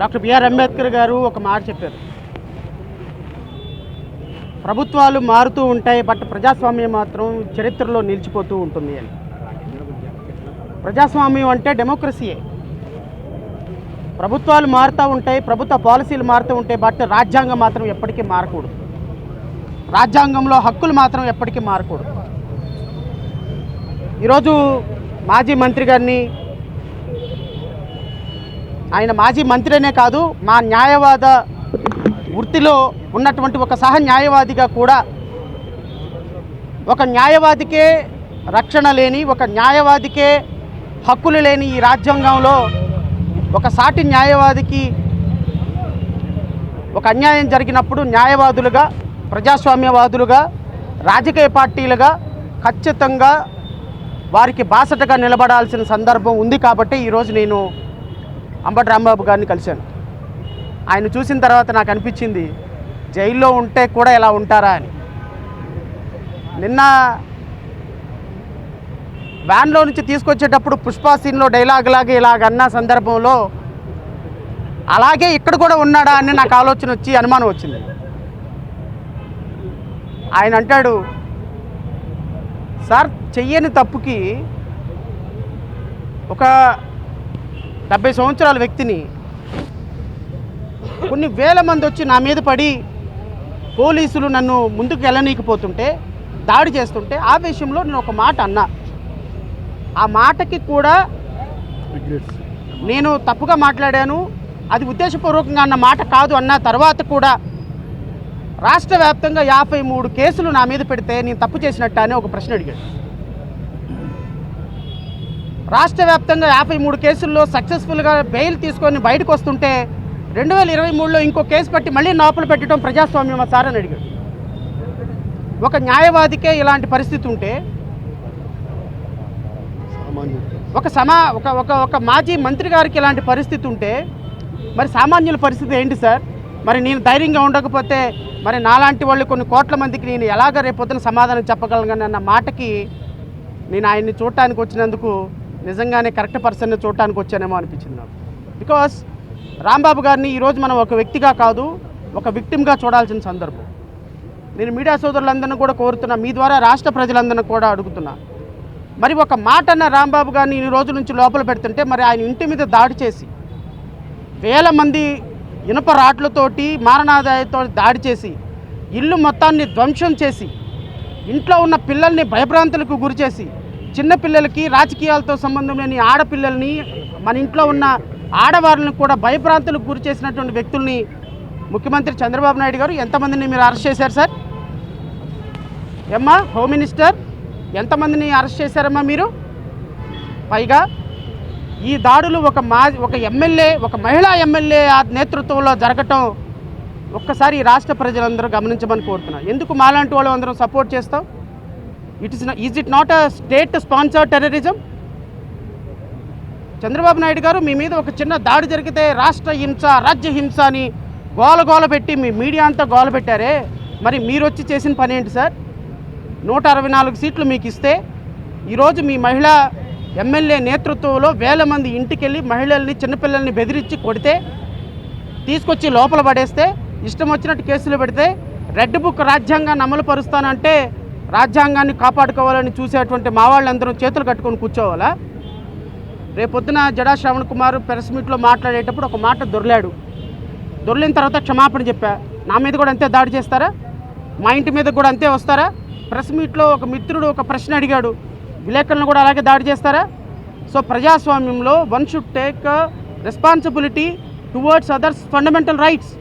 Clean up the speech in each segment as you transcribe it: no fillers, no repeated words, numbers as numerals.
Doctor BR Ambedkar గారు ఒక మాట చెప్పారు. ప్రభుత్వాలు మారుతూ ఉంటాయి, బట్ ప్రజాస్వామ్యం మాత్రం చరిత్రలో నిలిచిపోతూ ఉంటుంది అని. ప్రజాస్వామ్యం అంటే డెమోక్రసీయే. ప్రభుత్వాలు మారుతూ ఉంటాయి, ప్రభుత్వ పాలసీలు మారుతూ ఉంటాయి, బట్ రాజ్యాంగం మాత్రం ఎప్పటికీ మారకూడదు. రాజ్యాంగంలో హక్కులు మాత్రం ఎప్పటికీ మారకూడదు. ఈరోజు మాజీ మంత్రి గారిని, ఆయన మాజీ మంత్రినే కాదు, మా న్యాయవాద వృత్తిలో ఉన్నటువంటి ఒక సహ న్యాయవాదిగా కూడా, ఒక న్యాయవాదికే రక్షణ లేని, ఒక న్యాయవాదికే హక్కులు లేని ఈ రాజ్యాంగంలో ఒక సాటి న్యాయవాదికి ఒక అన్యాయం జరిగినప్పుడు న్యాయవాదులుగా, ప్రజాస్వామ్యవాదులుగా, రాజకీయ పార్టీలుగా ఖచ్చితంగా వారికి బాసటగా నిలబడాల్సిన సందర్భం ఉంది. కాబట్టి ఈరోజు నేను అంబటి రాంబాబు గారిని కలిశాను. ఆయన చూసిన తర్వాత నాకు అనిపించింది, జైల్లో ఉంటే కూడా ఎలా ఉంటారా అని. నిన్న వ్యాన్లో నుంచి తీసుకొచ్చేటప్పుడు పుష్ప సీన్లో డైలాగ్ లాగా ఇలాగన్న సందర్భంలో అలాగే ఇక్కడ కూడా ఉన్నాడా అని నాకు ఆలోచన వచ్చి అనుమానం వచ్చింది. ఆయన అంటాడు, సార్ చెయ్యని తప్పుకి ఒక 70 సంవత్సరాల వ్యక్తిని కొన్ని వేల మంది వచ్చి నా మీద పడి పోలీసులు నన్ను ముందుకు వెళ్ళనీకపోతుంటే, దాడి చేస్తుంటే ఆవేశంలో నేను ఒక మాట అన్నా. ఆ మాటకి కూడా నేను తప్పుగా మాట్లాడాను, అది ఉద్దేశపూర్వకంగా అన్న మాట కాదు అన్న తర్వాత కూడా రాష్ట్ర వ్యాప్తంగా 53 కేసులు నా మీద పెడితే నేను తప్పు చేసినట్టు అని ఒక ప్రశ్న అడిగాడు. రాష్ట్ర వ్యాప్తంగా 53 కేసుల్లో సక్సెస్ఫుల్గా బెయిల్ తీసుకొని బయటకు వస్తుంటే 2023లో ఇంకో కేసు పట్టి మళ్ళీ లోపల పెట్టడం ప్రజాస్వామ్యమా సార్ అని అడిగాడు. ఒక న్యాయవాదికే ఇలాంటి పరిస్థితి ఉంటే, ఒక మాజీ మంత్రి గారికి ఇలాంటి పరిస్థితి ఉంటే మరి సామాన్యుల పరిస్థితి ఏంటి సార్? మరి నేను ధైర్యంగా ఉండకపోతే మరి నాలాంటి వాళ్ళు కొన్ని కోట్ల మందికి నేను ఎలాగ రేపొద్దున సమాధానం చెప్పగలను అన్న మాటకి నేను ఆయన్ని చూడటానికి వచ్చినందుకు నిజంగానే కరెక్ట్ పర్సన్ని చూడటానికి వచ్చానేమో అనిపించింది నాకు. బికాస్ రాంబాబు గారిని ఈరోజు మనం ఒక వ్యక్తిగా కాదు, ఒక విక్టిమ్గా చూడాల్సిన సందర్భం. నేను మీడియా సోదరులందరినీ కూడా కోరుతున్నా, మీ ద్వారా రాష్ట్ర ప్రజలందరినీ కూడా అడుగుతున్నా, మరి ఒక మాట అన్న రాంబాబు గారిని ఇన్ని రోజుల నుంచి లోపల పెడుతుంటే మరి ఆయన ఇంటి మీద దాడి చేసి వేల మంది ఇనుప రాట్లతోటి మారణాదాయతో దాడి చేసి ఇల్లు మొత్తాన్ని ధ్వంసం చేసి ఇంట్లో ఉన్న పిల్లల్ని భయభ్రాంతులకు గురి చేసి, చిన్నపిల్లలకి రాజకీయాలతో సంబంధం లేని ఆడపిల్లల్ని, మన ఇంట్లో ఉన్న ఆడవాళ్ళని కూడా భయభ్రాంతులకు గురి చేసినటువంటి వ్యక్తుల్ని ముఖ్యమంత్రి చంద్రబాబు నాయుడు గారు ఎంతమందిని మీరు అరెస్ట్ చేశారు సార్? ఏమ్మా హోమ్ మినిస్టర్, ఎంతమందిని అరెస్ట్ చేశారమ్మా మీరు? పైగా ఈ దాడులు ఒక ఎమ్మెల్యే, ఒక మహిళా ఎమ్మెల్యే నేతృత్వంలో జరగటం ఒక్కసారి రాష్ట్ర ప్రజలందరూ గమనించమని కోరుతున్నా. ఎందుకు మాలాంటి వాళ్ళు అందరం సపోర్ట్ చేస్తాం? Is it not a state sponsored terrorism? Chandrababu Naidu గారు మీ మీద ఒక చిన్న దాడి జరిగితే రాష్ట్ర హింస, రాజ్య హింస అని గోల పెట్టి మీ మీడియా అంతా గోల పెట్టారే, మరి మీరు వచ్చి చేసిన పని ఏంటి సార్? 164 సీట్లు మీకు ఇస్తే ఈరోజు మీ మహిళా ఎమ్మెల్యే నేతృత్వంలో వేల మంది ఇంటికెళ్ళి మహిళల్ని, చిన్నపిల్లల్ని బెదిరించి కొడితే, తీసుకొచ్చి లోపల పడేస్తే, ఇష్టం వచ్చినట్టు కేసులు పెడితే, రెడ్ బుక్ రాజ్యాంగాన్ని అమలు పరుస్తానంటే రాజ్యాంగాన్ని కాపాడుకోవాలని చూసేటువంటి మా వాళ్ళందరూ చేతులు కట్టుకొని కూర్చోవాలా? రేపొద్దున జడా శ్రవణ్ కుమార్ ప్రెస్ మీట్లో మాట్లాడేటప్పుడు ఒక మాట దొర్లిన తర్వాత క్షమాపణ చెప్పా. నా మీద కూడా అంతే దాడి చేస్తారా? మా ఇంటి మీద కూడా అంతే వస్తారా? ప్రెస్ మీట్లో ఒక మిత్రుడు ఒక ప్రశ్న అడిగాడు, విలేకరులను కూడా అలాగే దాడి చేస్తారా? సో ప్రజాస్వామ్యంలో one should take responsibility towards others fundamental rights.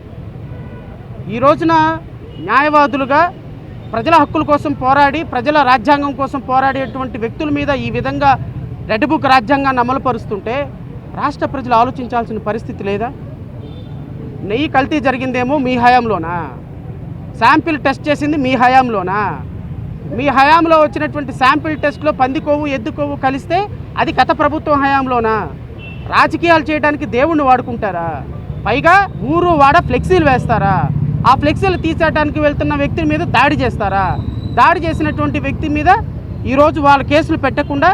ఈ రోజున న్యాయవాదులుగా ప్రజల హక్కుల కోసం పోరాడి, ప్రజల రాజ్యాంగం కోసం పోరాడేటువంటి వ్యక్తుల మీద ఈ విధంగా రెడ్ బుక్ రాజ్యాంగాన్ని అమలు పరుస్తుంటే రాష్ట్ర ప్రజలు ఆలోచించాల్సిన పరిస్థితి లేదా? నెయ్యి కల్తీ జరిగిందేమో మీ హయాంలోనా? శాంపిల్ టెస్ట్ చేసింది మీ హయాంలోనా? మీ హయాంలో వచ్చినటువంటి శాంపిల్ టెస్ట్లో పంది కొవ్వు, ఎద్దు కొవ్వు కలిస్తే అది గత ప్రభుత్వం హయాంలోనా? రాజకీయాలు చేయడానికి దేవుణ్ణి వాడుకుంటారా? పైగా ఊరు వాడ ఫ్లెక్సీలు వేస్తారా? ఆ ఫ్లెక్సీలు తీసేయడానికి వెళ్తున్న వ్యక్తి మీద దాడి చేస్తారా? దాడి చేసినటువంటి వ్యక్తి మీద ఈరోజు వాళ్ళ కేసులు పెట్టకుండా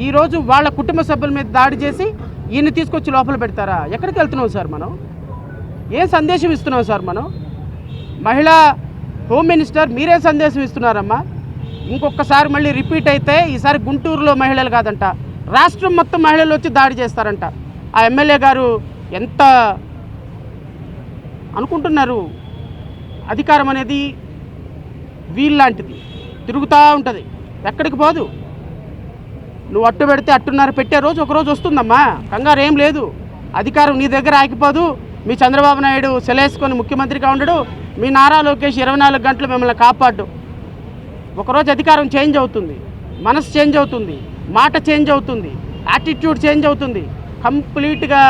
ఈరోజు వాళ్ళ కుటుంబ సభ్యుల మీద దాడి చేసి ఈయన్ని తీసుకొచ్చి లోపల పెడతారా? ఎక్కడికి వెళ్తున్నాం సార్ మనం? ఏం సందేశం ఇస్తున్నాం సార్ మనం? మహిళా హోమ్ మినిస్టర్ మీరే సందేశం ఇస్తున్నారమ్మా. ఇంకొకసారి మళ్ళీ రిపీట్ అయితే ఈసారి గుంటూరులో మహిళలు కాదంట, రాష్ట్రం మొత్తం మహిళలు వచ్చి దాడి చేస్తారంట. ఆ ఎమ్మెల్యే గారు ఎంత అనుకుంటున్నారు? అధికారం అనేది వీళ్ళలాంటిది, తిరుగుతూ ఉంటుంది, ఎక్కడికి పోదు. నువ్వు అట్టు పెడితే అట్టున్నర పెట్టే రోజు ఒకరోజు వస్తుందమ్మా, కంగారు ఏం లేదు. అధికారం నీ దగ్గర ఆగిపోదు. మీ చంద్రబాబు నాయుడు సెలేసుకొని ముఖ్యమంత్రిగా ఉండడు, మీ నారా లోకేష్ 24 గంటలు మిమ్మల్ని కాపాడు. ఒకరోజు అధికారం చేంజ్ అవుతుంది, మనసు చేంజ్ అవుతుంది, మాట చేంజ్ అవుతుంది, యాటిట్యూడ్ చేంజ్ అవుతుంది. కంప్లీట్గా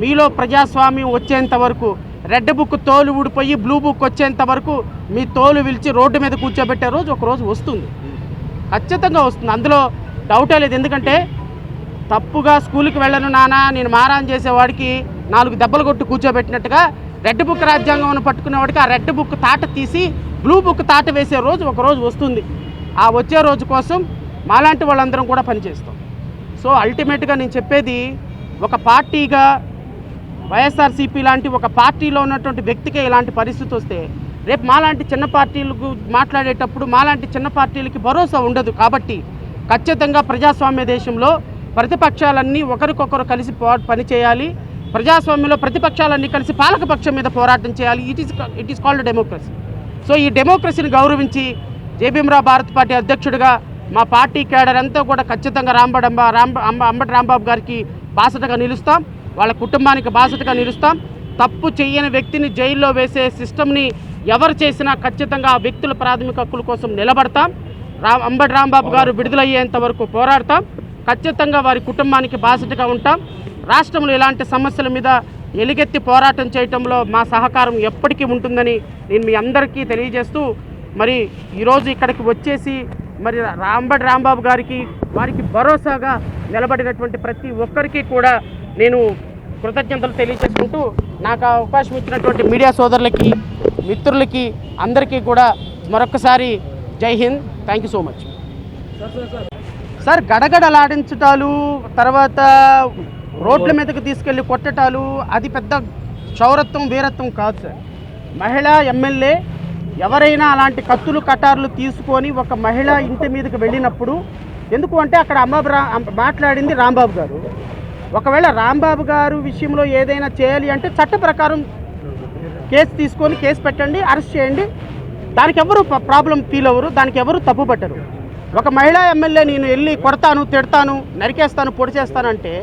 మీలో ప్రజాస్వామ్యం వచ్చేంత వరకు, రెడ్ బుక్ తోలు ఊడిపోయి బ్లూ బుక్ వచ్చేంత వరకు మీ తోలు విలిచి రోడ్డు మీద కూర్చోబెట్టే రోజు ఒకరోజు వస్తుంది, ఖచ్చితంగా వస్తుంది. అందులో డౌటే లేదు. ఎందుకంటే తప్పుగా స్కూల్కి వెళ్ళను నానా నేను మారాన్ చేసేవాడికి 4 దెబ్బలు కొట్టు కూర్చోబెట్టినట్టుగా రెడ్ బుక్ రాజ్యాంగం పట్టుకునేవాడికి ఆ రెడ్ బుక్ తాట తీసి బ్లూ బుక్ తాట వేసే రోజు ఒకరోజు వస్తుంది. ఆ వచ్చే రోజు కోసం మాలాంటి వాళ్ళందరం కూడా పనిచేస్తాం. సో అల్టిమేట్గా నేను చెప్పేది, ఒక పార్టీగా వైఎస్ఆర్సీపీ లాంటి ఒక పార్టీలో ఉన్నటువంటి వ్యక్తికే ఇలాంటి పరిస్థితి వస్తే రేపు మాలాంటి చిన్న పార్టీలకు మాట్లాడేటప్పుడు మాలాంటి చిన్న పార్టీలకి భరోసా ఉండదు. కాబట్టి ఖచ్చితంగా ప్రజాస్వామ్య దేశంలో ప్రతిపక్షాలన్నీ ఒకరికొకరు కలిసి పనిచేయాలి. ప్రజాస్వామ్యంలో ప్రతిపక్షాలన్నీ కలిసి పాలకపక్షం మీద పోరాటం చేయాలి. It is called democracy. So ఈ డెమోక్రసీని గౌరవించి జేబీఎంరావు భారత్ పార్టీ అధ్యక్షుడిగా మా పార్టీ కేడర్ అంతా కూడా ఖచ్చితంగా అంబటి రాంబాబు గారికి బాసటగా నిలుస్తాం, వాళ్ళ కుటుంబానికి బాసటగా నిలుస్తాం. తప్పు చేయని వ్యక్తిని జైల్లో వేసే సిస్టమ్ని ఎవరు చేసినా ఖచ్చితంగా ఆ వ్యక్తుల ప్రాథమిక హక్కుల కోసం నిలబడతాం. అంబటి రాంబాబు గారు విడుదలయ్యేంత వరకు పోరాడతాం. ఖచ్చితంగా వారి కుటుంబానికి బాసటగా ఉంటాం. రాష్ట్రంలో ఇలాంటి సమస్యల మీద ఎలుగెత్తి పోరాటం చేయటంలో మా సహకారం ఎప్పటికీ ఉంటుందని నేను మీ అందరికీ తెలియజేస్తూ, మరి ఈరోజు ఇక్కడికి వచ్చేసి మరి అంబటి రాంబాబు గారికి వారికి భరోసాగా నిలబడినటువంటి ప్రతి ఒక్కరికి కూడా నేను కృతజ్ఞతలు తెలియజేసుకుంటూ, నాకు అవకాశం ఇచ్చినటువంటి మీడియా సోదరులకి మిత్రులకి అందరికీ కూడా మరొకసారి Jai Hind, thank you so much. Sir గడగడలాడించటాలు, తర్వాత రోడ్ల మీదకి తీసుకెళ్ళి కొట్టటాలు అది పెద్ద చౌరత్వం వీరత్వం కాదు సార్. మహిళా ఎమ్మెల్యే ఎవరైనా అలాంటి కత్తులు కటార్లు తీసుకొని ఒక మహిళ ఇంటి మీదకి వెళ్ళినప్పుడు, ఎందుకు అంటే అక్కడ మాట్లాడింది రాంబాబు గారు. ఒకవేళ రాంబాబు గారు విషయంలో ఏదైనా చేయాలి అంటే చట్ట ప్రకారం కేసు తీసుకొని కేసు పెట్టండి, అరెస్ట్ చేయండి. దానికి ఎవరు ప్రాబ్లం ఫీల్ అవ్వరు, దానికి ఎవరు తప్పు పట్టరు. ఒక మహిళా ఎమ్మెల్యే నేను వెళ్ళి కొడతాను, తిడతాను, నరికేస్తాను, పొడి చేస్తానంటే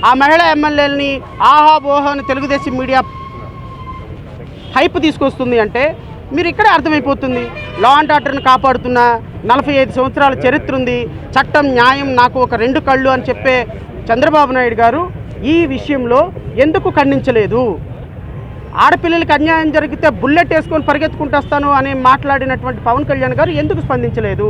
ఆ మహిళా ఎమ్మెల్యేలని ఆహా ఓహో అని తెలుగుదేశం మీడియా హైప్ తీసుకొస్తుంది అంటే మీరు ఇక్కడే అర్థమైపోతుంది. లా అండ్ ఆర్డర్ని కాపాడుతున్న 45 సంవత్సరాల చరిత్ర ఉంది, చట్టం న్యాయం నాకు ఒక 2 కళ్ళు అని చెప్పే చంద్రబాబు నాయుడు గారు ఈ విషయంలో ఎందుకు ఖండించలేదు? ఆడపిల్లలకి అన్యాయం జరిగితే బుల్లెట్ వేసుకొని పరిగెత్తుకుంటూ వస్తాను అని మాట్లాడినటువంటి పవన్ కళ్యాణ్ గారు ఎందుకు స్పందించలేదు?